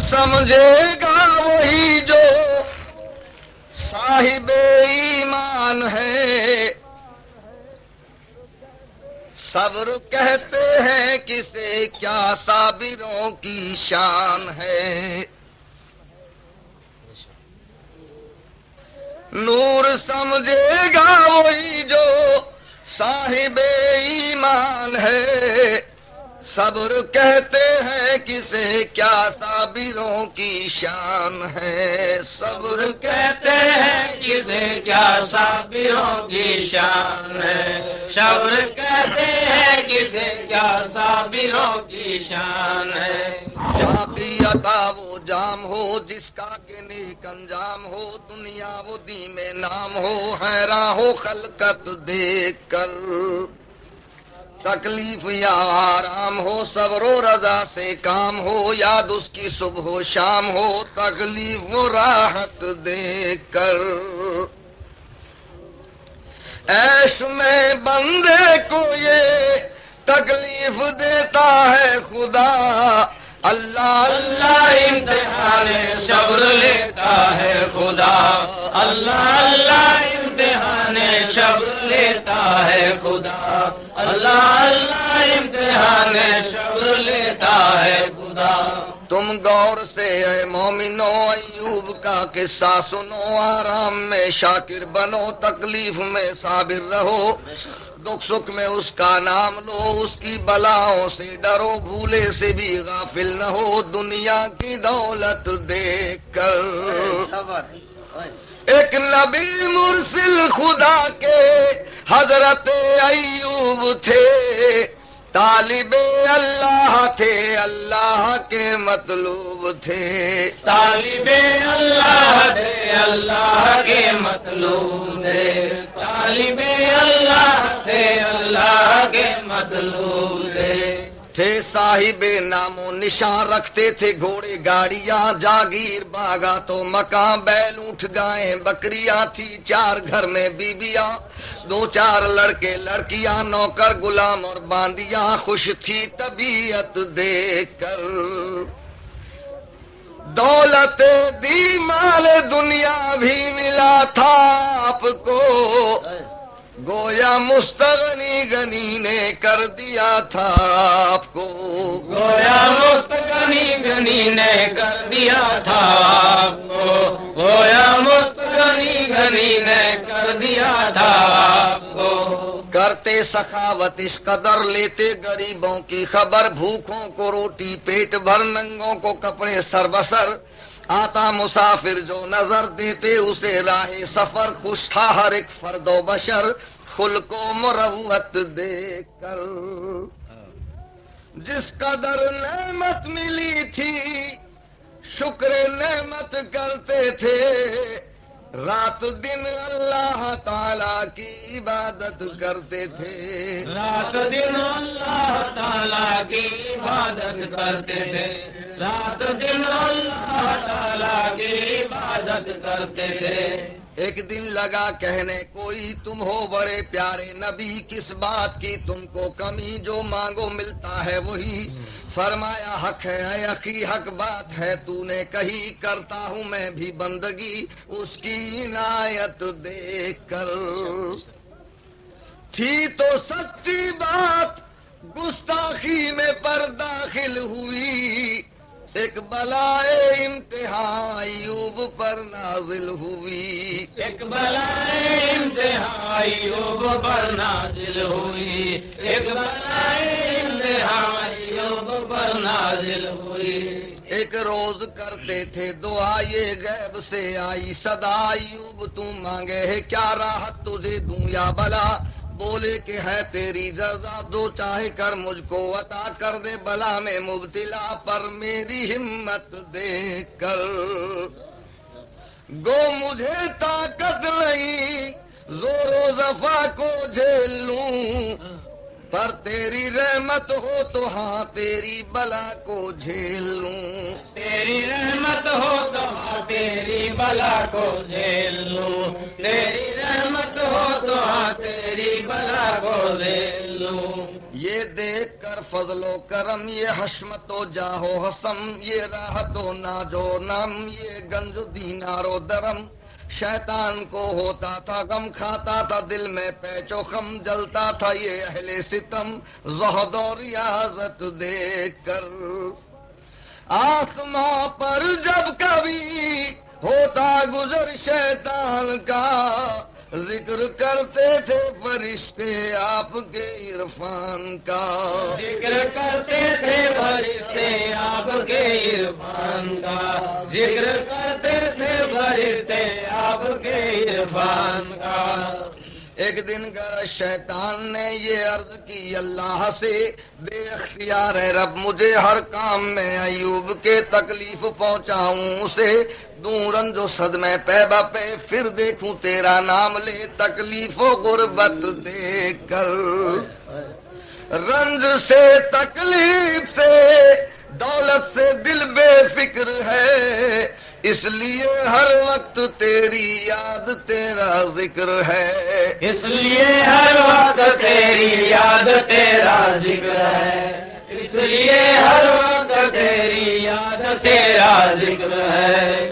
سمجھے گا وہی جو صاحب ایمان ہے. صبر کہتے ہیں کسے کیا صابروں کی شان ہے. نور سمجھے گا وہی جو صاحب ایمان ہے. صبر کہتے ہیں کسے کیا صابروں کی شان ہے. صبر کہتے ہیں کسے کیا صابروں کی شان ہے. صبر کہتے ہیں کسے کیا صابروں کی شان ہے. باقی عطا وہ جام ہو جس کا کہ نیک انجام ہو. دنیا وہ دی میں نام ہو حیراں ہو خلقت دیکھ کر. تکلیف یا آرام ہو صبر و رضا سے کام ہو. یاد اس کی صبح و شام ہو تکلیف و راحت دیکھ کر. عیش میں بندے کو یہ تکلیف دیتا ہے خدا. اللہ اللہ امتحان صبر لیتا ہے خدا. اللہ اللہ امتحان صبر لیتا ہے خدا. اللہ اللہ امتحان صبر لیتا ہے خدا. تم غور سے اے مومنو ایوب کا قصہ سنو. آرام میں شاکر بنو تکلیف میں صابر رہو. دکھ سکھ میں اس کا نام لو. اس کی بلاؤں سے ڈرو بھولے سے بھی غافل نہ ہو. دنیا کی دولت دیکھ کر ایک نبی مرسل خدا کے حضرت ایوب تھے. طالب اللہ تھے اللہ کے مطلوب تھے. طالب اللہ تھے اللہ کے مطلوب تھے. طالب اللہ تھے اللہ کے مطلوب تھے. صاحب نام و نشان رکھتے تھے گھوڑے گاڑیاں. جاگیر باغا تو مکان بیل اونٹ گائیں بکریاں تھی. 4 گھر میں بیبیاں 2-4 لڑکے لڑکیاں. نوکر غلام اور باندیاں. خوش تھی طبیعت دیکھ کر. دولت دی مال دنیا بھی ملا تھا آپ کو. گویا مستغنی غنی نے کر دیا تھا آپ کو. گویا مستغنی غنی نے کر دیا تھا آپ کو. گویا مستغنی غنی نے کر دیا تھا آپ کو. کرتے سخاوت اس قدر لیتے غریبوں کی خبر. بھوکوں کو روٹی پیٹ بھر ننگوں کو کپڑے سر بسر. آتا مسافر جو نظر دیتے اسے راہ سفر. خوش تھا ہر ایک فرد و بشر خلق و مروت دیکھ کر. جس قدر نعمت ملی تھی شکر نعمت کرتے تھے. رات دن اللہ تعالیٰ کی عبادت کرتے تھے. رات دن اللہ تعالیٰ کی عبادت کرتے تھے. رات دن اللہ تعالیٰ کی عبادت کرتے تھے. ایک دن لگا کہنے کوئی تم ہو بڑے پیارے نبی. کس بات کی تم کو کمی جو مانگو ملتا ہے وہی. فرمایا حق ہے اے اخی حق بات ہے تو نے کہی. کرتا ہوں میں بھی بندگی اس کی عنایت دیکھ کر. تھی تو سچی بات گستاخی میں پر داخل ہوئی. ایک بلائے امتحان ایوب پر نازل ہوئی. ایک بلائے امتحان ایوب پر نازل ہوئی. ایک بلائے امتحان ایوب پر نازل ہوئی. ایک روز کرتے تھے دعا یہ غیب سے آئی صدا. ایوب تو مانگے ہے کیا راحت تجھے دوں یا بلا. بولے کہ ہے تیری جزا جو چاہے کر مجھ کو عطا کر دے. بلا میں مبتلا پر میری ہمت دیکھ کر. گو مجھے طاقت نہیں زور و زفا کو جھیل لوں. پر تیری رحمت ہو تو ہاں تیری بلا کو جھیل لوں. تیری رحمت ہو تو ہاں تیری بلا کو جھیل لوں. تیری رحمت ہو تو ہاں تیری بلا کو جھیل لوں. یہ دیکھ کر فضل و کرم، یہ حشمت و جاہ و حسم، یہ راحت و ناج و نم، یہ گنج و دینار و درم، شیطان کو ہوتا تھا غم، کھاتا تھا دل میں پیچ و خم، جلتا تھا یہ اہل ستم زہد و ریاضت دیکھ کر۔ آسماں پر جب کبھی ہوتا گزر شیطان کا، ذکر کرتے تھے فرشتے آپ کے عرفان کا، ذکر کرتے تھے فرشتے آپ کے عرفان کا، ذکر کرتے تھے فرشتے آپ کے عرفان کا۔ ایک دن گر شیطان نے یہ عرض کی اللہ سے، بے اختیار ہے رب مجھے ہر کام میں ایوب کے تکلیف پہنچاؤں اسے، دوں رنج و صدمے پہ بپے، پھر دیکھوں تیرا نام لے تکلیف و غربت دیکھ کر۔ رنج سے تکلیف سے دولت سے دل بے فکر ہے، اس لیے ہر وقت تیری یاد تیرا ذکر ہے، اس لیے ہر وقت تیری یاد تیرا ذکر ہے، اس لیے ہر وقت تیری یاد تیرا ذکر ہے۔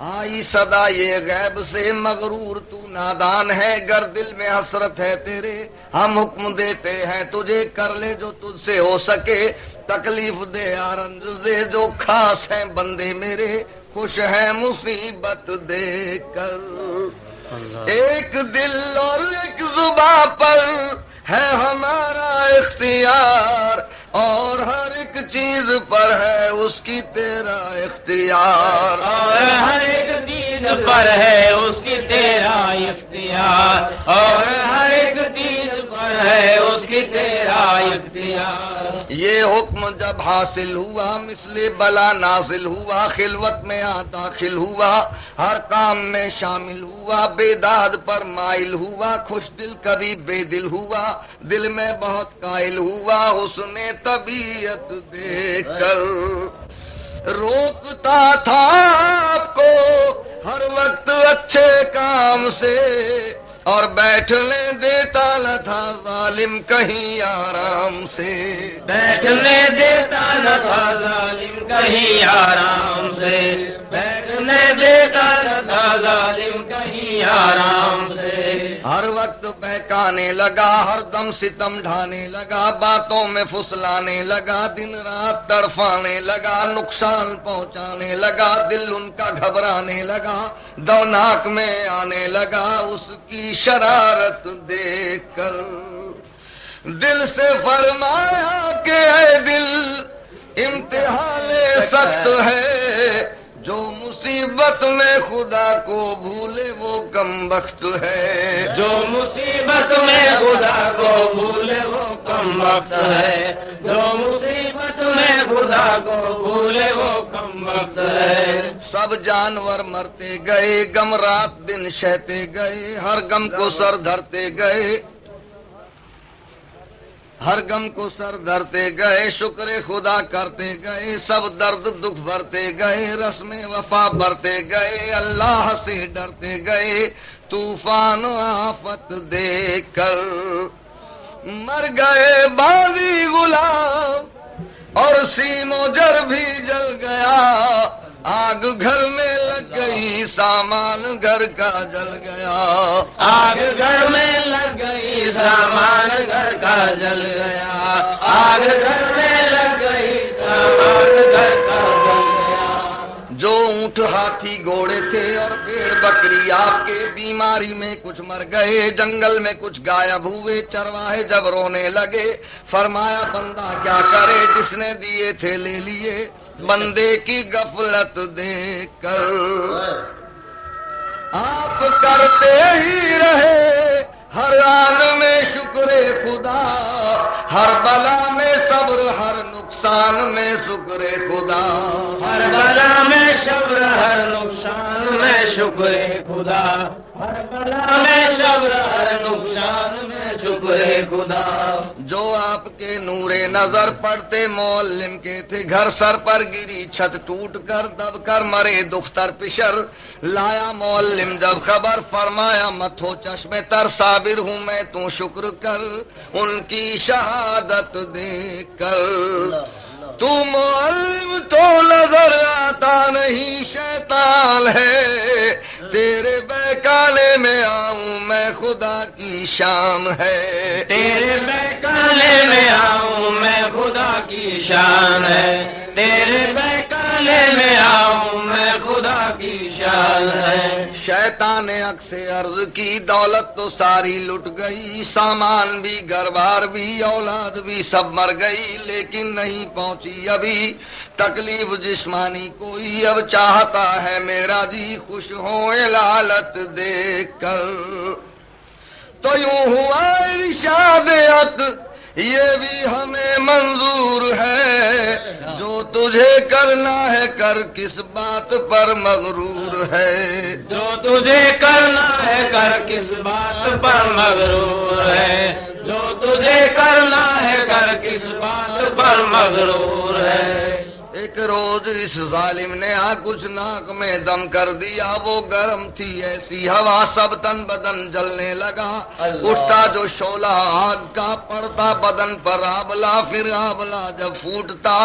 آئی صدا یہ غیب سے مغرور تو نادان ہے، گر دل میں حسرت ہے تیرے ہم حکم دیتے ہیں تجھے، کر لے جو تجھ سے ہو سکے، تکلیف دے رنج دے جو خاص ہیں بندے میرے، خوش ہے مصیبت دیکھ کر۔ ایک دل اور ایک زباں پر ہے ہمارا اختیار، اور ہر ایک چیز پر ہے اس کی تیرا اختیار، اور ہر ایک چیز پر ہے اس کی تیرا اختیار، اور ہر ایک چیز پر ہے اس کی تیرا اختیار۔ یہ حکم جب حاصل ہوا مثل بلا نازل ہوا، خلوت میں داخل ہوا، ہر کام میں شامل ہوا، بیداد پر مائل ہوا، خوش دل کبھی بے دل ہوا، دل میں بہت قائل ہوا، حسن طبیعت دیکھ کر۔ روکتا تھا آپ کو ہر وقت اچھے کام سے، اور بیٹھنے دیتا نہ تھا ظالم کہیں آرام سے، بیٹھنے دیتا نہ تھا ظالم کہیں آرام سے، بیٹھنے دیتا نہ تھا ظالم کہیں آرام سے۔ ہر وقت بہکانے لگا، ہر دم ستم ڈھانے لگا، باتوں میں پھسلانے لگا، دن رات تڑفانے لگا، نقصان پہنچانے لگا، دل ان کا گھبرانے لگا، دوناک میں آنے لگا، اس کی شرارت دیکھ کر دل سے فرمایا کہ اے دل امتحان سخت ہے، جو مصیبت میں خدا کو بھولے وہ کم بخت ہے، جو مصیبت میں خدا کو بھولے وہ کم وقت ہے، جو مصیبت میں خدا کو بھولے وہ کم وقت ہے۔ سب جانور مرتے گئے، غم رات دن سہتے گئے، ہر غم کو سر دھرتے گئے، ہر غم کو سر دھرتے گئے، شکر خدا کرتے گئے، سب درد دکھ بھرتے گئے، رسم وفا برتے گئے، اللہ سے ڈرتے گئے، طوفان آفت دیکھ کر مر گئے باغی غلام، اور سیم و جر بھی جل گیا، آگ گھر میں لگ گئی، سامان گھر کا جل گیا، آگ گھر میں لگ گئی، سامان گھر کا جل گیا، آگ گھر میں لگ گئی، سامان گھر کا جل گیا۔ جو اونٹ ہاتھی گھوڑے تھے اور بھیڑ بکری آپ کے، بیماری میں کچھ مر گئے، جنگل میں کچھ غائب ہوئے، چرواہے جب رونے لگے، فرمایا بندہ کیا کرے، جس نے دیے تھے لے لیے، بندے کی غفلت دیکھ کر آپ کرتے ہی رہے ہر آن میں شکر خدا، ہر بلا میں صبر، ہر نقصان میں شکر خدا، ہر بلا میں صبر، ہر نقصان میں شکر خدا، ہر بلا میں صبر، ہر نقصان میں شکر خدا جو آپ کے نور نظر پڑتے معلم کے تھے گھر سر پر گری چھت ٹوٹ کر دب کر مرے دختر پشر لایا معلم جب خبر فرمایا مت ہو چشم تر صابر ہوں میں تو شکر کر ان کی شہادت دیکھ کر تو معلم تو نظر آتا نہیں شیطان ہے تیرے بہکانے میں آؤں میں خدا کی شان ہے تیرے بہکانے میں آؤں میں خدا کی شان ہے تیرے بہکانے میں آؤں میں خدا کی شان ہے شیطان نے حق سے عرض کی دولت تو ساری لٹ گئی سامان بھی گھر بار بھی اولاد بھی سب مر گئی لیکن نہیں پہنچی ابھی تکلیف جسمانی کوئی اب چاہتا ہے میرا جی خوش ہو لالت دیکھ کر تو یوں ہوا ارشاد حق یہ بھی ہمیں منظور ہے جو تجھے کرنا ہے کر کس بات پر مغرور ہے جو تجھے کرنا ہے کر کس بات پر مغرور ہے جو تجھے کرنا ہے کر کس بات پر مغرور ہے ایک روز اس ظالم نے کچھ ناک میں دم کر دیا وہ گرم تھی ایسی ہوا سب تن بدن جلنے لگا اٹھتا جو شعلہ آگ کا پڑتا بدن پر آبلا پھر آبلا جب پھوٹتا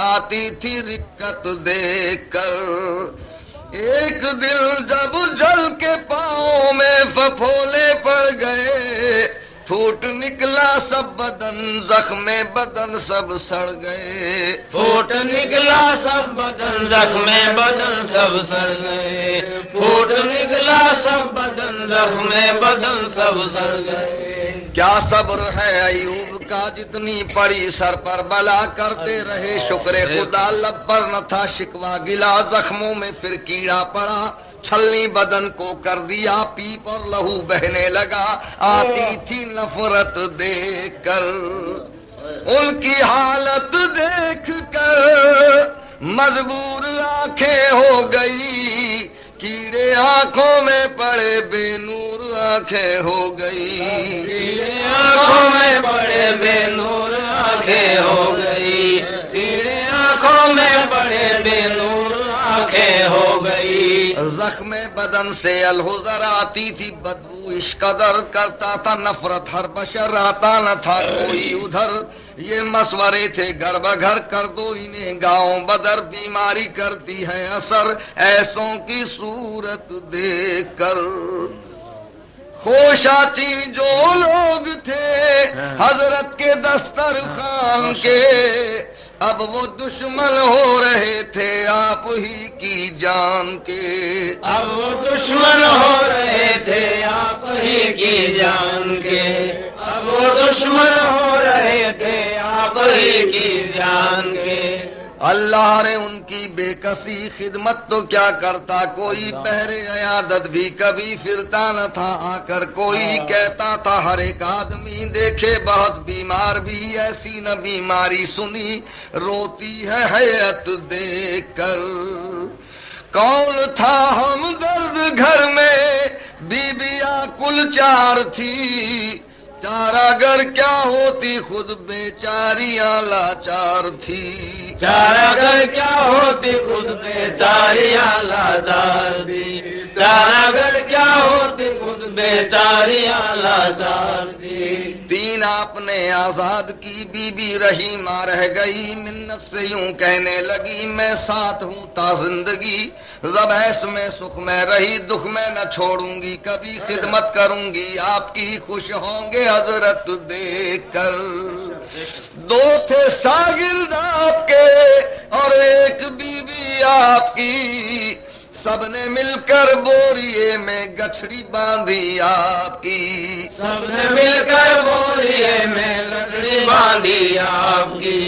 آتی تھی رکت دیکھ کر ایک دل جب جل کے پاؤں میں پھپھولے پڑ گئے پھوٹ نکلا سب بدن زخم بدن سب سڑ گئے پھوٹ نکلا سب بدن زخم بدن سب سڑ گئے پھوٹ نکلا سب بدن زخم بدن سب سڑ گئے کیا صبر ہے ایوب کا جتنی پڑی سر پر بلا کرتے رہے شکر خدا لب پر نہ تھا شکوا گلا زخموں میں پھر کیڑا پڑا چھلنی بدن کو کر دیا پیپ اور لہو بہنے لگا آتی تھی نفرت دیکھ کر ان کی حالت دیکھ کر مجبور آنکھیں ہو گئی کیڑے آنکھوں میں پڑے بے نور آنکھیں ہو گئی کیڑے آنکھوں میں پڑے بے نور آنکھیں ہو گئی کیڑے آنکھوں میں پڑے بے نور آنکھیں ہو گئی زخم بدن سے الحذر آتی تھی بدبو اس قدر کرتا تھا نفرت ہر بشر آتا نہ تھا کوئی ادھر یہ مشورے تھے گھر بگھر کر دو انہیں گاؤں بدر بیماری کرتی ہے اثر ایسوں کی صورت دیکھ کر خوشاچی جو لوگ تھے حضرت کے دسترخوان کے اب وہ دشمن ہو رہے تھے آپ ہی کی جان کے اب وہ دشمن ہو رہے تھے آپ ہی کی جان کے اب وہ دشمن ہو رہے تھے آپ ہی کی جان کے اللہ نے ان کی بے کسی خدمت تو کیا کرتا کوئی بہر عیادت بھی کبھی پھرتا نہ تھا آ کر کوئی کہتا تھا ہر ایک آدمی دیکھے بہت بیمار بھی ایسی نہ بیماری سنی روتی ہے حیرت دیکھ کر کون تھا ہمدرد گھر میں بیویاں کل 4 تھی چارہ گر کیا ہوتی خود بیچاریاں لاچار تھی چارہ گر کیا ہوتی خود بیچاریاں لاچار تھی چارہ گر کیا ہوتی خود بیچاریاں لاچار تھی 3 آپ نے آزاد کی بی بی رحیمہ رہ گئی منت سے یوں کہنے لگی میں ساتھ ہوں تا زندگی زبیس میں سکھ میں رہی دکھ میں نہ چھوڑوں گی کبھی خدمت کروں گی آپ کی خوش ہوں گے حضرت دیکھ کر 2 تھے شاگرد آپ کے اور ایک بیوی آپ کی سب نے مل کر بوریے میں گٹھڑی باندھی آپ کی سب نے مل کر بوریے میں گٹھڑی باندھی آپ کی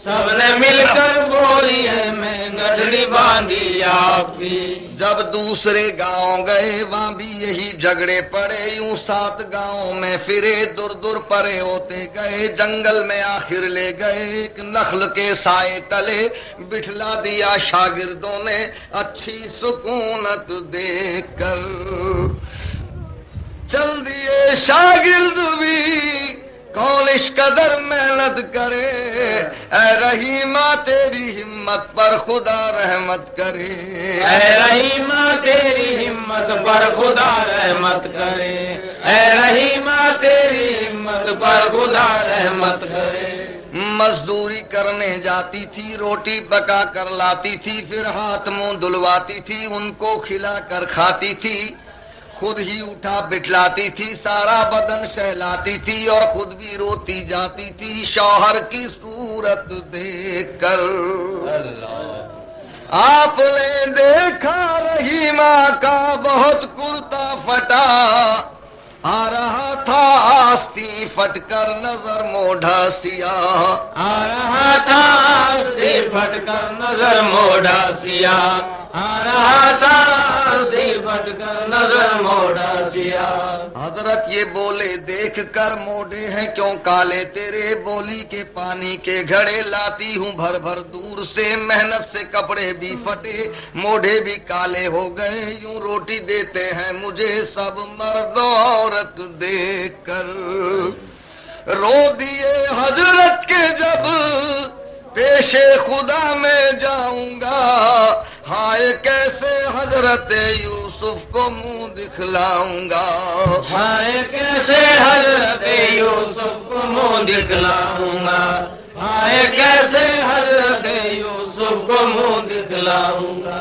سب نے مل کر بوریے میں گٹھڑی باندھی آپ کی جب دوسرے گاؤں گئے وہاں بھی یہی جھگڑے پڑے یوں 7 گاؤں میں پھرے دور دور پرے ہوتے گئے جنگل میں آخر لے گئے ایک نخل کے سائے تلے بٹھلا دیا شاگردوں نے اچھی سکونت دیکھ کر چل دیے شاگرد بھی کون اس قدر محنت کرے، اے رحیمہ تیری ہمت پر خدا رحمت کرے، اے رحیمہ تیری ہمت پر خدا رحمت کرے، اے رحیمہ تیری ہمت پر خدا رحمت کرے۔ مزدوری کرنے جاتی تھی، روٹی پکا کر لاتی تھی، پھر ہاتھ منہ دھلواتی تھی، ان کو کھلا کر کھاتی تھی، خود ہی اٹھا بٹلاتی تھی، سارا بدن سہلاتی تھی اور خود بھی روتی جاتی تھی شوہر کی صورت دیکھ کر۔ آپ نے دیکھا رحیمہ کا بہت کرتا پھٹا، آ رہا تھا آستی پھٹ کر نظر موڑا سیاہ، آ رہا تھا آستی پھٹ کر نظر موڑا سیاہ، آ رہا تھا آستی پھٹ کر نظر موڑا سیاہ۔ حضرت یہ بولے دیکھ کر موڑے ہیں کیوں کالے تیرے، بولی کے پانی کے گھڑے لاتی ہوں بھر بھر دور سے، محنت سے کپڑے بھی پھٹے موڑے بھی کالے ہو گئے، یوں روٹی دیتے ہیں مجھے سب مرد عورت دیکھ کر۔ رو دیے حضرت کے جب پیش خدا میں جاؤں گا، ہائے کیسے حضرت یوسف کو منہ دکھلاؤں گا، ہائے کیسے حضرت یوسف کو منہ دکھلاؤں گا، ہائے کیسے حضرت یوسف کو منہ دکھلاؤں گا۔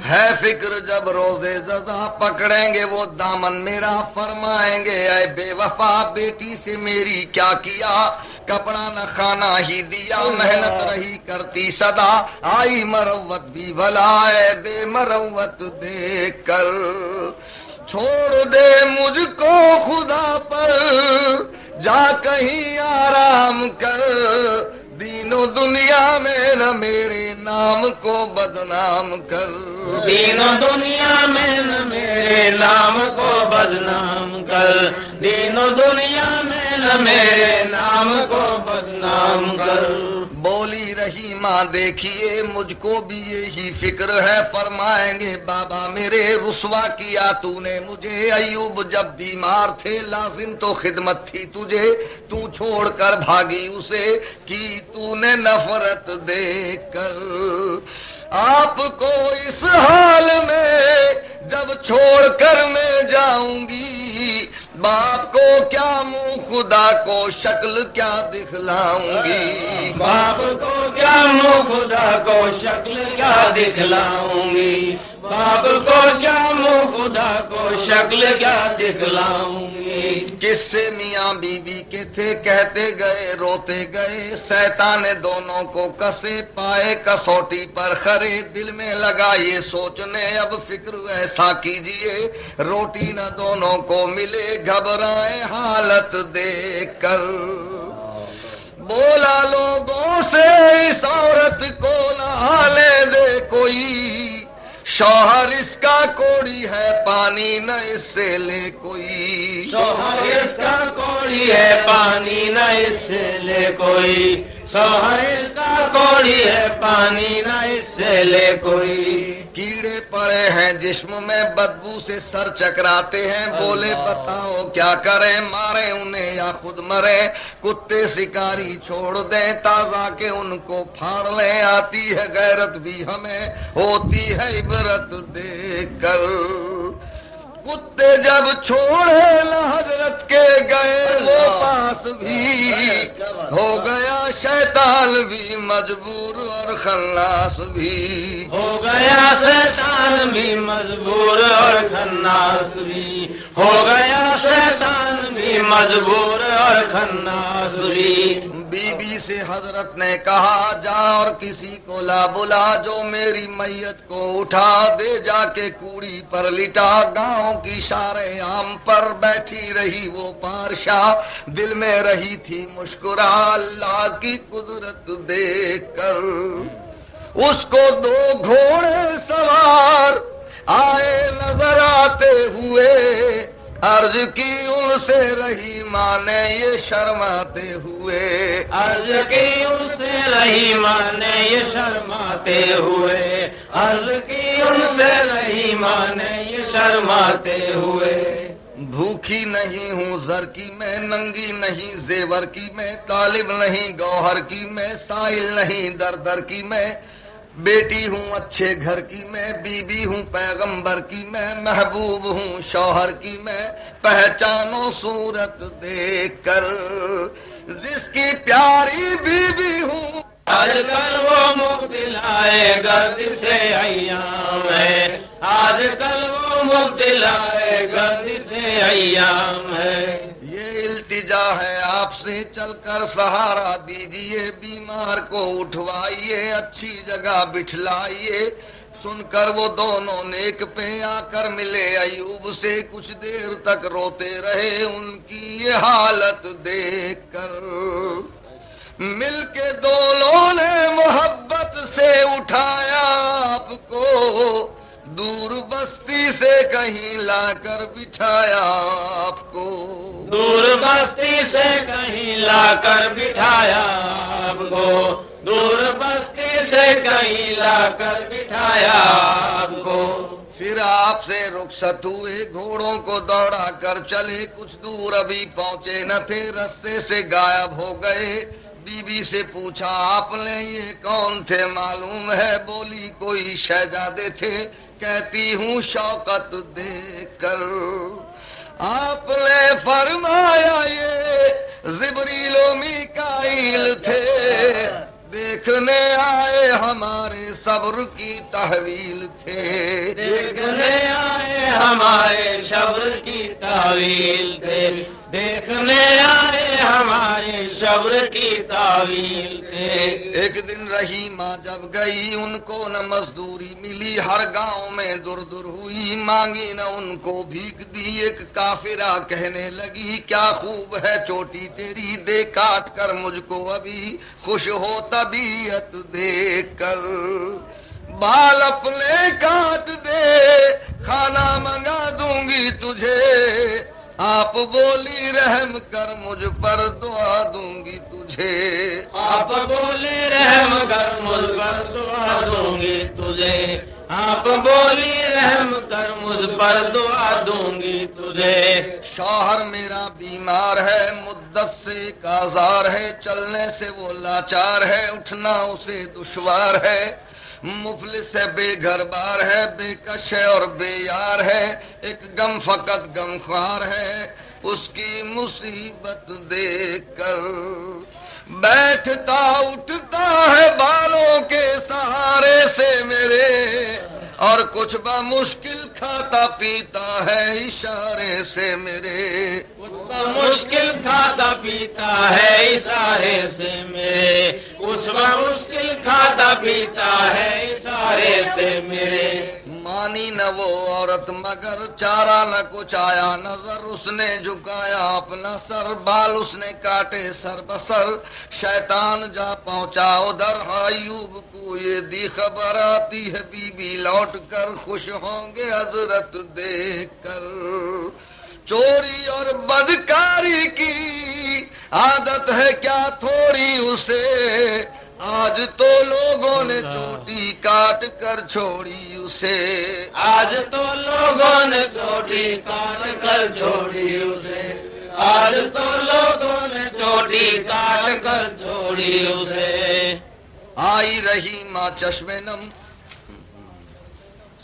ہے فکر جب روزے زدہ پکڑیں گے وہ دامن میرا، فرمائیں گے اے بے وفا بیٹی سے میری کیا کیا، کپڑا نہ کھانا ہی دیا، محنت رہی کرتی صدا، آئی مروت بھی بھلا اے بے مروت دیکھ کر۔ چھوڑ دے مجھ کو خدا پر جا کہیں آرام کر، دین و دنیا میں نہ میرے نام کو بدنام کر، دین و دنیا میں نہ میرے نام کو بدنام کر، دین و دنیا میں نہ میرے نام کو بدنام کر۔ بولی رحیمہ دیکھیے مجھ کو بھی یہی فکر ہے، فرمائیں گے بابا میرے رسوا کیا تو نے مجھے، ایوب جب بیمار تھے لازم تو خدمت تھی تجھے، تو چھوڑ کر بھاگی اسے کی تو نے نفرت دیکھ کر، آپ کو اس حال میں جب چھوڑ کر میں جاؤں گی، باپ کو کیا منہ خدا کو شکل کیا دکھلاؤں گی، باپ کو کیا منہ خدا کو شکل کیا دکھلاؤں گی، باپ کو کیا منہ خدا کو شکل کیا دکھلاؤں گی۔ کس سے میاں بی بی کے تھے کہتے گئے روتے گئے، شیطان نے دونوں کو کسے پائے کسوٹی پر کھڑے، دل میں لگا یہ سوچنے اب فکر ایسا کیجئے، روٹی نہ دونوں کو ملے گھبرائے حالت دیکھ کر، بولا لوگوں سے اس عورت کو نہ لے دے کوئی، شوہر اس کا کوڑی ہے پانی نہ اس سے لے کوئی، شوہر اس کا کوڑی ہے پانی نہ اس سے لے کوئی، شوہر اس کا کوڑی ہے پانی نہ اس سے لے کوئی۔ کیڑے پڑے ہیں جسم میں بدبو سے سر چکراتے ہیں، بولے بتاؤ کیا کریں، مارے انہیں یا خود مرے، کتے شکاری چھوڑ دیں تازہ کے ان کو پھاڑ لیں، آتی ہے غیرت بھی ہمیں ہوتی ہے عبرت دیکھ کر، کتے جب چھوڑے حضرت کے گئے وہ پاس بھی، ہو گیا شیطان بھی مجبور اور خناس بھی، ہو گیا شیطان بھی مجبور اور خناس بھی، ہو گیا شیطان بھی مجبور اور خناس بھی۔ بی بی سے حضرت نے کہا جا اور کسی کو لا بلا، جو میری میت کو اٹھا دے جا کے کوڑی پر لٹا، گاؤں کی شارے عام پر بیٹھی رہی وہ پارشاہ، دل میں رہی تھی مسکرا اللہ کی قدرت دیکھ کر، اس کو دو گھوڑے سوار آئے نظر آتے ہوئے، عرض کی ان سے رحیمہ نے یہ شرماتے ہوئے، عرض کی ان سے رحیمہ نے یہ شرماتے ہوئے، عرض کی ان سے رحیمہ نے یہ شرماتے ہوئے۔ بھوکھی نہیں ہوں زر کی میں، ننگی نہیں زیور کی میں، طالب نہیں گوہر کی میں، سائل نہیں در در کی میں، بیٹی ہوں اچھے گھر کی میں، بیوی ہوں پیغمبر کی میں، محبوب ہوں شوہر کی میں، پہچانو صورت دیکھ کر جس کی پیاری بیوی ہوں۔ آج کل وہ مبتلائے گردش ایام ہے، آج کل وہ مبتلائے گردش ایام ہے۔ یہ التجا ہے آپ سے چل کر سہارا دیجئے، بیمار کو اٹھوائیے اچھی جگہ بٹھلائیے۔ سن کر وہ دونوں نیک پہ آ کر ملے ایوب سے، کچھ دیر تک روتے رہے ان کی یہ حالت دیکھ کر۔ مل کے دونوں نے محبت سے اٹھایا آپ کو، دور بستی سے کہیں لا کر بٹھایا آپ کو، دور بستی سے کہیں لا کر بٹھایا آپ کو، دور بستی سے کہیں لا کر بٹھایا آپ کو۔ پھر آپ سے رخصت ہوئے، گھوڑوں کو دوڑا کر چلے، کچھ دور ابھی پہنچے نہ تھے، رستے سے غائب ہو گئے۔ بی بی سے پوچھا آپ نے یہ کون تھے معلوم ہے؟ بولی کوئی شہزادے تھے، کہتی ہوں شوکت دیکھ کر۔ آپ نے فرمایا یہ جبریل و میکائیل تھے، دیکھنے آئے ہمارے صبر کی تحویل تھے، دیکھنے آئے ہمارے صبر کی تحویل تھے، دیکھنے آئے ہمارے صبر کی تحویل تھے۔ ایک دن رحیمہ جب گئی ان کو نہ مزدوری ملی، ہر گاؤں میں در در ہوئی، مانگی نہ ان کو بھیک دی۔ ایک کافرہ کہنے لگی کیا خوب ہے چوٹی تیری، دے کاٹ کر مجھ کو ابھی، خوش ہو طبیعت دیکھ کر۔ بال اپنے کاٹ دے کھانا منگا دوں گی تجھے، آپ بولی رحم کر مجھ پر دعا دوں گی تجھے، آپ بولی رحم کر مجھ پر دعا دوں گی تجھے، آپ بولی رحم کر مجھ پر دعا دوں گی تجھے۔ شوہر میرا بیمار ہے، مدت سے ایک آزار ہے، چلنے سے وہ لاچار ہے، اٹھنا اسے دشوار ہے، مفلس ہے بے گھر بار ہے، بے کش ہے اور بے یار ہے، ایک غم فقط غم خوار ہے اس کی مصیبت دیکھ کر۔ بیٹھتا اٹھتا ہے بالوں کے سہارے سے میرے، اور کچھ بمشکل کھاتا پیتا ہے اشارے سے میرے، مشکل کھاتا پیتا ہے اشارے سے میرے، کچھ بمشکل کھاتا پیتا ہے اشارے سے میرے۔ مانی نہ وہ عورت مگر چارہ نہ کچھ آیا نظر، اس نے جھکایا اپنا سر، بال اس نے کاٹے سر بسر، شیطان جا پہنچا ادھر، ایوب کو یہ دی خبر آتی ہے بی بی لوٹ کر، خوش ہوں گے حضرت دیکھ کر۔ چوری اور بدکاری کی عادت ہے کیا تھوڑی اسے، آج تو لوگوں نے چوٹی کاٹ کر چھوڑی اسے، آج تو لوگوں نے چوٹی کاٹ کر چھوڑی اسے، آج تو لوگوں نے چوٹی کاٹ کر چھوڑی اسے۔ آئی رحیمہ چشم نم،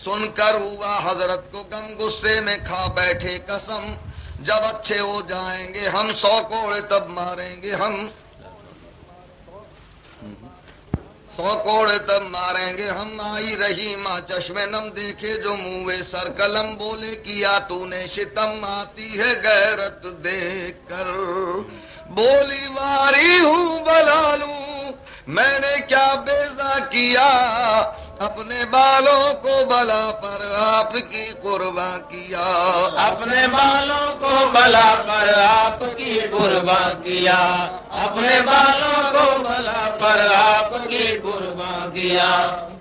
سن کر ہوا حضرت کو غم، غصے میں کھا بیٹھے قسم، جب اچھے ہو جائیں گے ہم 100 کوڑے تب ماریں گے ہم، 100 کوڑے تب ماریں گے ہم۔ آئی رحیمہ چشم نم، دیکھے جو منہ سر قلم، بولے کیا تو نے شتم، آتی ہے غیرت دیکھ کر، بولی واری ہوں بلا لوں میں نے کیا بیزا کیا، اپنے بالوں کو بلا پر آپ کی قربان کیا، اپنے بالوں کو بلا پر آپ کی قربان کیا، اپنے بالوں کو بلا پر آپ کی قربان کیا۔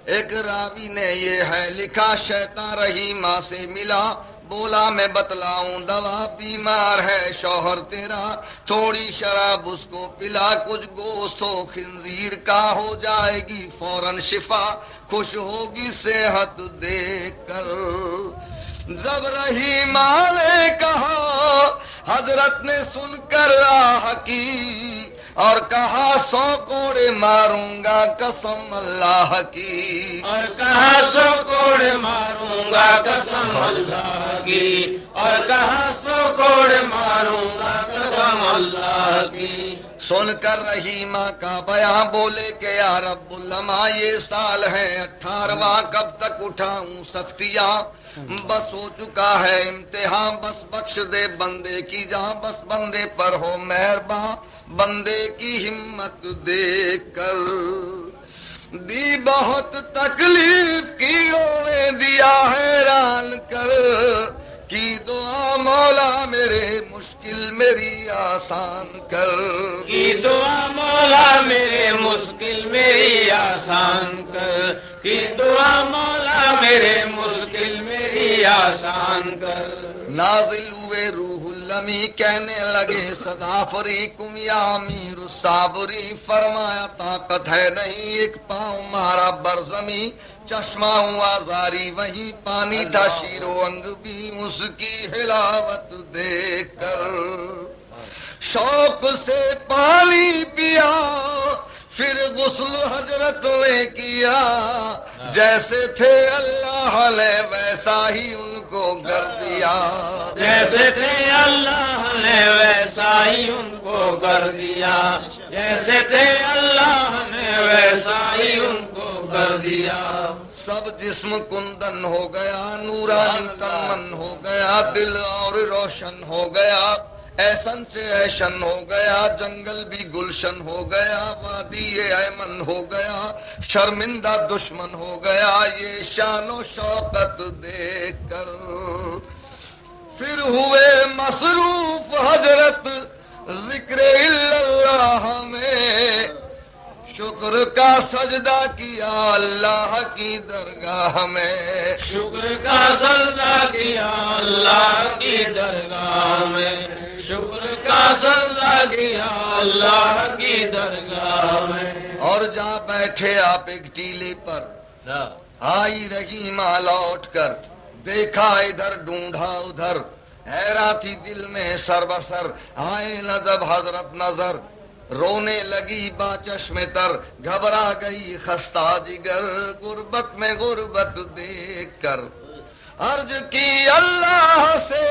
ایک راوی نے یہ ہے لکھا، شیطان رحیمہ سے ملا، بولا میں بتلاؤں دوا، بیمار ہے شوہر تیرا، تھوڑی شراب اس کو پلا، کچھ گوشت ہو خنزیر کا، ہو جائے گی فوراً شفا، خوش ہوگی صحت دیکھ کر۔ جب رحیمہ نے کہا حضرت نے سن کر آہ کی اور کہا 100 کوڑے ماروں گا قسم اللہ کی، اور کہا 100 کوڑے ماروں گا قسم اللہ کی، اور کہا 100 کوڑے ماروں گا قسم اللہ کی۔ سن کر رحیمہ کا بیان بولے کہ یا رب العالمین یہ سال ہے 18واں، کب تک اٹھاؤں سختیاں، بس ہو چکا ہے امتحان، بس بخش دے بندے کی جان، بس بندے پر ہو مہربان، بندے کی ہمت دیکھ کر دی بہت تکلیف، کیڑوں نے دیا حیران کر، کی دعا مولا میرے مشکل میری آسان کر، کی دعا مولا میرے مشکل میری آسان کر، کی دعا مولا میرے مشکل میری آسان کر۔ نازل ہوئے روح المی کہنے لگے صدا فریکم یا امیر الصابری، فرمایا طاقت ہے نہیں ایک پاؤں مارا برزمی، چشمہ ہوا زاری وہیں پانی تھا شیر و انگ بھی، اس کی حلاوت دیکھ کر شوق سے پانی پیا، پھر غسل حضرت نے کیا، جیسے تھے اللہ علیہ ویسا ہی ان کو کر دیا، جیسے تھے اللہ نے ویسا ہی ان کو کر دیا، جیسے تھے اللہ نے ویسا ہی ان کو کر دیا۔ سب جسم کندن ہو گیا، نورانی تن من ہو گیا، دل اور روشن ہو گیا، ایسن سے ایشن ہو گیا، جنگل بھی گلشن ہو گیا، وادی ایمن ہو گیا، شرمندہ دشمن ہو گیا، یہ شان و شوقت دیکھ کر پھر ہوئے مصروف حضرت ذکر اللہ میں، شکر کا سجدہ کیا اللہ کی درگاہ میں، شکر کا سجدہ کیا اللہ کی درگاہ میں، شکر کا سجدہ کیا اللہ کی درگاہ میں۔ اور جا بیٹھے آپ ایک ٹیلے پر، آئی رحیمہ لوٹ کر، دیکھا ادھر ڈھونڈا ادھر، حیران تھی دل میں سر بسر، آئے نہ جب حضرت نظر، رونے لگی با چشم تر، گھبرا گئی خستہ جگر، غربت میں غربت دیکھ کر عرض کی اللہ سے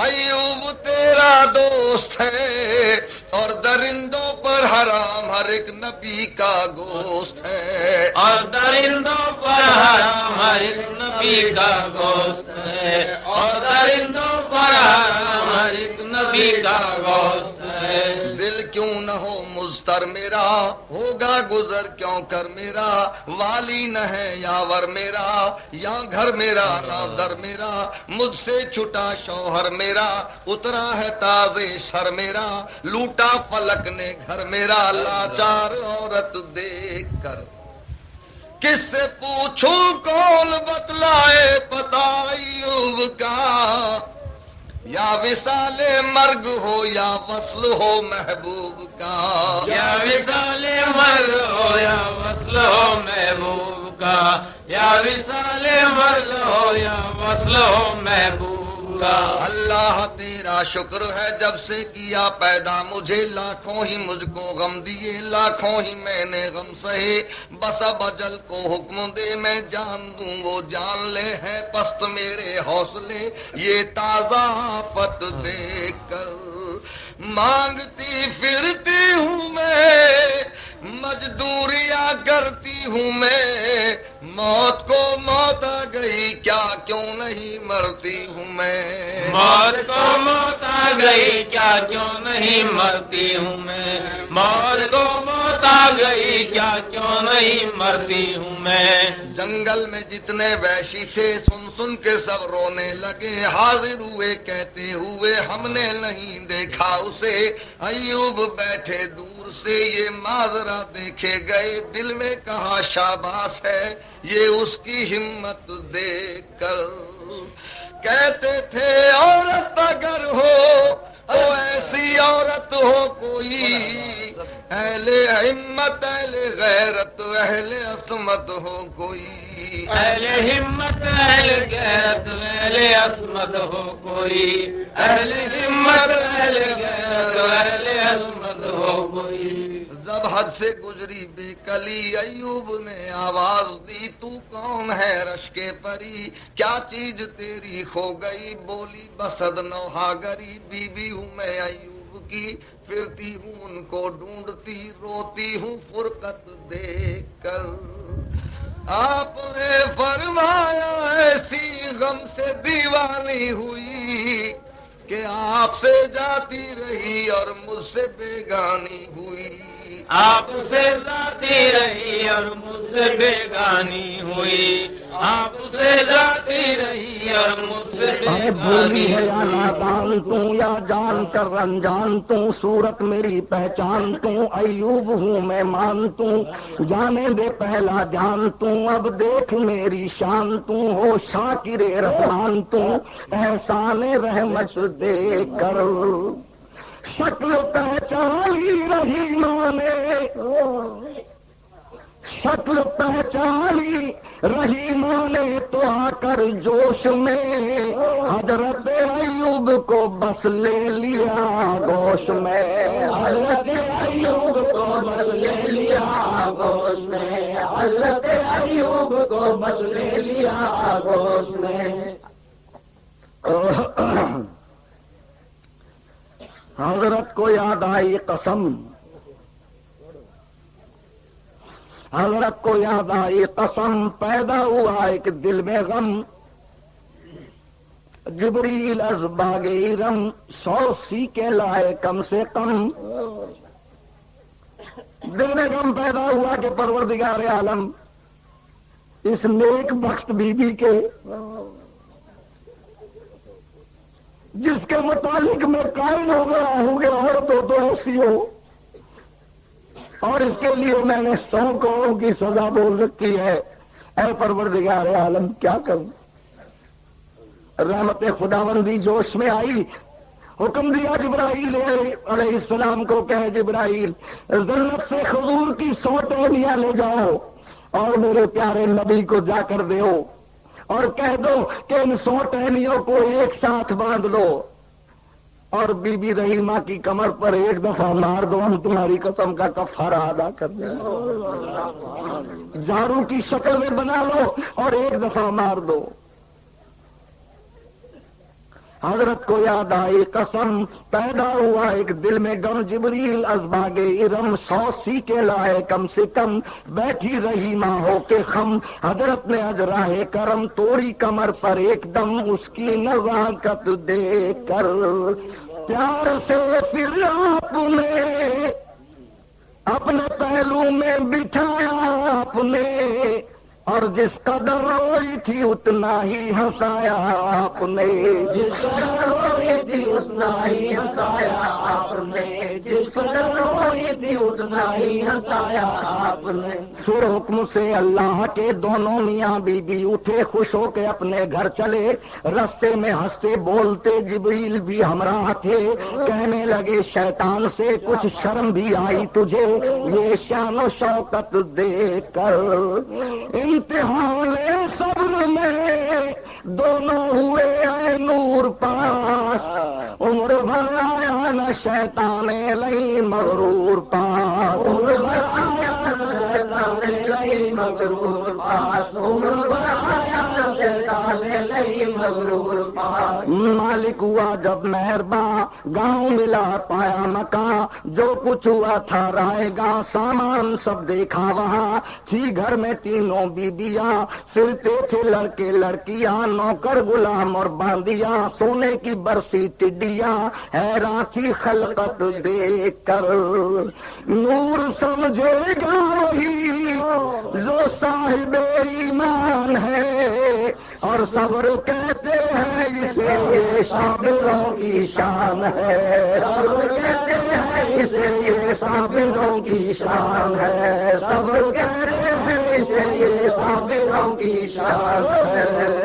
ایوب تیرا دوست ہے، اور درندوں پر حرام ہر ایک نبی کا گوشت ہے، اور درندوں پر حرام ہر ایک نبی کا گوشت ہے، اور درندوں پر حرام ہر ایک نبی کا گوشت ہے۔ دل کیوں نہ ہو مضطر میرا، ہوگا گزر کیوں کر میرا، والی نہ ہے یاور میرا، یا گھر میرا نہ در میرا، مجھ سے چھٹا شوہر میرا، اترا ہے تازے سر میرا، لوٹا فلک نے گھر میرا، لاچار عورت دیکھ کر کس سے پوچھوں کون بتلائے پتا ایوب کا، یا وصال مرگ ہو یا وصل ہو محبوب کا، یا وصال مرگ ہو یا وصل ہو محبوب کا، یا وصال مرگ ہو یا وصل ہو محبوب کا۔ اللہ تیرا شکر ہے جب سے کیا پیدا مجھے، لاکھوں ہی مجھ کو غم دیے، لاکھوں ہی میں نے غم سہے، بس اب اجل کو حکم دے میں جان دوں وہ جان لے، ہے پست میرے حوصلے یہ تازہ آفت دیکھ کر، مانگتی پھرتی ہوں میں مزدوریاں کرتی ہوں میں، موت کو موت آ گئی کیا کیوں نہیں مرتی ہوں میں، موت کو موت آ گئی کیا کیوں نہیں مرتی ہوں میں، موت کو موت آ گئی کیا کیوں نہیں مرتی ہوں میں۔ جنگل میں جتنے وحشی تھے سن سن کے سب رونے لگے، حاضر ہوئے کہتے ہوئے ہم نے نہیں دیکھا اسے، ایوب بیٹھے دور سے یہ ماجرا دیکھے گئے، دل میں کہا شاباش ہے یہ اس کی ہمت دیکھ کر، کہتے تھے عورت اگر ہو تو ایسی عورت ہو کوئی، اہل ہمت اہل غیرت اہل عصمت ہو کوئی، اہل ہمت اہل غیرت اہل عصمت ہو کوئی، اہل ہمت اہل غیرت اہل عصمت ہو کوئی۔ جب حد سے گزری بے کلی ایوب نے آواز دی، تو کون ہے رشک پری، کیا چیز تیری کھو گئی، بولی بسد نوحہ گری، بی بی ہوں میں ایوب کی، پھرتی ہوں ان کو ڈھونڈتی، روتی ہوں فرقت دیکھ کر۔ آپ نے فرمایا ایسی غم سے دیوانی ہوئی کہ آپ سے جاتی رہی اور مجھ سے بیگانی ہوئی۔ آپ سے ذاتی رہی اور مجھ سے بیگانی ہوئی، آپ سے ذاتی رہی اور مجھ سے بھولی بیگانی ہے یا ہوئی۔ نادان تو یا جان کر رنجان تو، صورت میری پہچان تو، ایوب ہوں میں مان تو، جانے دے پہلا جان تو، اب دیکھ میری شان تو، ہو شاکر رحمان تو، احسان رحمت دیکھ کر۔ شکل پہچانی رہی ماں نے، شکل پہچانی رہی ماں نے تو آ کر جوش میں، حضرت ایوب کو بس لے لیا گوش میں، حضرت ایوب کو بس لے لیا گوش میں، حضرت ایوب کو بس لے لیا گوش میں۔ حضرت کو یاد آئی قسم، حضرت کو یاد آئی قسم، پیدا ہوا ایک دل میں غم، جبریل از باغ ارم 100 سیکیں لائے کم سے کم۔ دل میں غم پیدا ہوا کہ پروردگار عالم اس نیک بخت بی بی کے، جس کے متعلق میں قائل ہو گیا ہوں کہ عورت ہو تو ایسی ہو، اور اس کے لیے میں نے 100 کروڑوں کی سزا بول رکھی ہے، اے پروردگار عالم کیا کروں؟ رحمت خداوندی جوش میں آئی، حکم دیا جبرائیل علیہ السلام کو کہ جبرائیل جنت سے خضور کی 100 ٹہنیاں لے جاؤ اور میرے پیارے نبی کو جا کر دیو، اور کہہ دو کہ ان 100 ٹہنیوں کو ایک ساتھ باندھ لو، اور بی بی رحیمہ کی کمر پر ایک دفعہ مار دو، ہم تمہاری قسم کا کفارہ ادا کر دیں۔ جھاڑو کی شکل میں بنا لو اور ایک دفعہ مار دو۔ حضرت کو یاد آئی قسم، پیدا ہوا ایک دل میں غم، جبریل از باغ ارم 100 سیکیں لائے کم سے کم، بیٹھی رہی ماں ہو کے خم، حضرت نے از راہ کرم توڑی کمر پر ایک دم، اس کی نزاکت دیکھ کر پیار سے پھر آپ نے اپنے پہلو میں بٹھایا آپ نے، اور جس قدر روئی تھی اتنا ہی ہنسایا آپ نے، جس قدر روئی تھی اتنا ہی ہنسایا آپ نے، جس قدر روئی تھی اتنا ہی ہنسایا آپ نے۔ پھر حکم سے اللہ کے دونوں میاں بی بی اٹھے، خوش ہو کے اپنے گھر چلے، رستے میں ہنستے بولتے جبریل بھی ہمراہ تھے، کہنے لگے شیطان سے کچھ شرم بھی آئی تجھے یہ شان و شوکت دیکھ کر؟ امتحان صبر میں دونوں ہوئے ہیں نور پاس، عمر بھر آیا نہ شیطان لئی مغرور پاس، عمر بھر آیا نہ شیطان لئی مغرور پاس، عمر بھر آیا نہ شیطان لئی مغرور پاس۔ مالک ہوا جب مہرباں، گاؤں ملا پایا مکان، جو کچھ ہوا تھا رائے گاں، سامان سب دیکھا وہاں، تھی گھر میں تینوں بیبیاں، پھرتے تھے لڑکے لڑکیاں، نوکر غلام اور باندیاں، سونے کی برسی ٹڈیاں، حیران تھی خلقت دیکھ کر۔ نور سمجھے گا وہی جو صاحب ایمان ہے، اور صبر کہتے ہیں اسے یہ صابروں کی شان ہے، صبر کہتے ہیں اسے یہ صابروں کی شان ہے، صبر کہتے ہیں اسے یہ صابروں کی شان ہے۔